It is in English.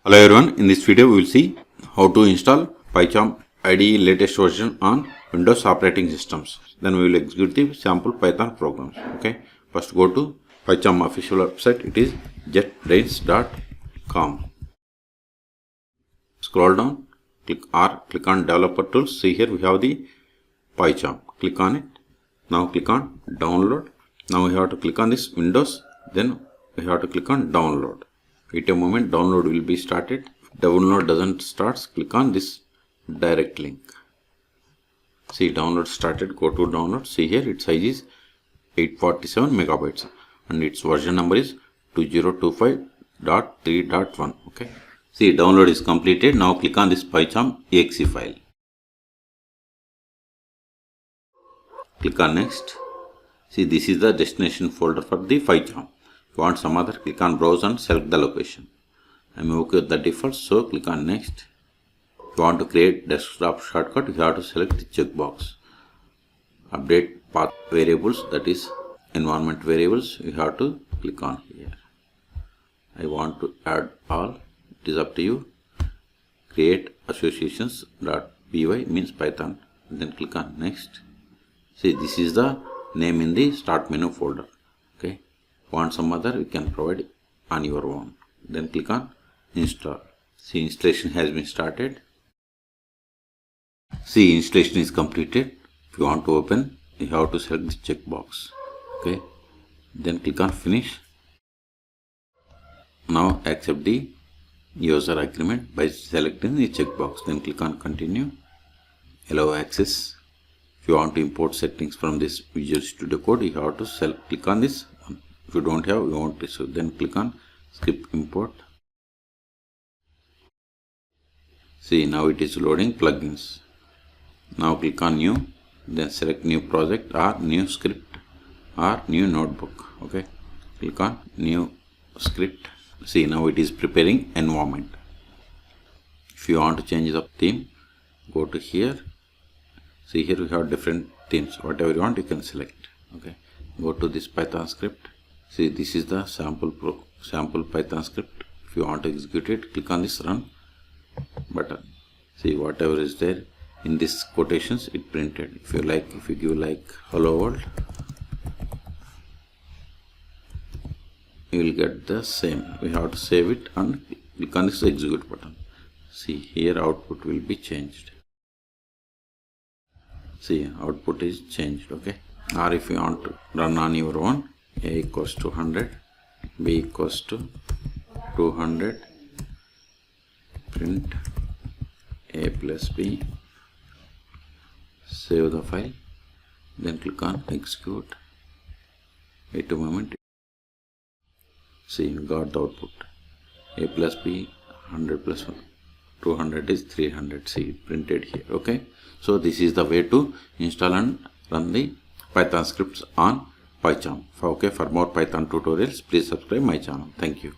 Hello everyone, in this video we will see how to install PyCharm IDE latest version on Windows operating systems. Then we will execute the sample Python programs. Okay, first go to PyCharm official website. It is jetbrains.com. Scroll down, click on developer tools. See here we have the PyCharm. Click on it. Now click on download. Now we have to click on this Windows. Then we have to click on download. Wait a moment, download will be started. If download doesn't start, click on this direct link. See, download started. Go to download. See here, its size is 847 megabytes and its version number is 2025.3.1. Okay. See, download is completed. Now click on this PyCharm exe file. Click on next. See, this is the destination folder for the PyCharm. If you want some other, click on browse and select the location. I'm okay with the default, so click on next. If you want to create desktop shortcut, you have to select the checkbox. Update path variables, that is environment variables, you have to click on here. I want to add all, it is up to you. Create associations.py means Python, then click on next. See, this is the name in the start menu folder. Okay. Want some other, you can provide on your own. Then click on install. See, installation has been started. See, installation is completed. If you want to open, you have to select the checkbox. Okay. Then click on finish. Now accept the user agreement by selecting the checkbox. Then click on continue. Allow access. If you want to import settings from this Visual Studio Code, you have to click on this one. If you don't have, you want to, so then click on skip import. See, now it is loading plugins. Now click on new, then select new project or new script or new notebook. Okay, click on new script. See, now it is preparing environment. If you want to change the theme, go to here. See, here we have different themes. Whatever you want, you can select. Okay, go to this Python script. See, this is the sample Python script. If you want to execute it, click on this run button. See, whatever is there in this quotations, it printed. If you give like hello world, you will get the same. We have to save it and click on this execute button. See, here output will be changed. See, output is changed. Okay. Or if you want to run on your own, a equals to 100, b equals to 200, print a plus b, save the file, then click on execute. Wait a moment. See, you got the output. A plus b, 100 plus 1, 200 is 300. See, printed here. Okay. So this is the way to install and run the Python scripts on PyCharm. For more Python tutorials, please subscribe my channel. Thank you.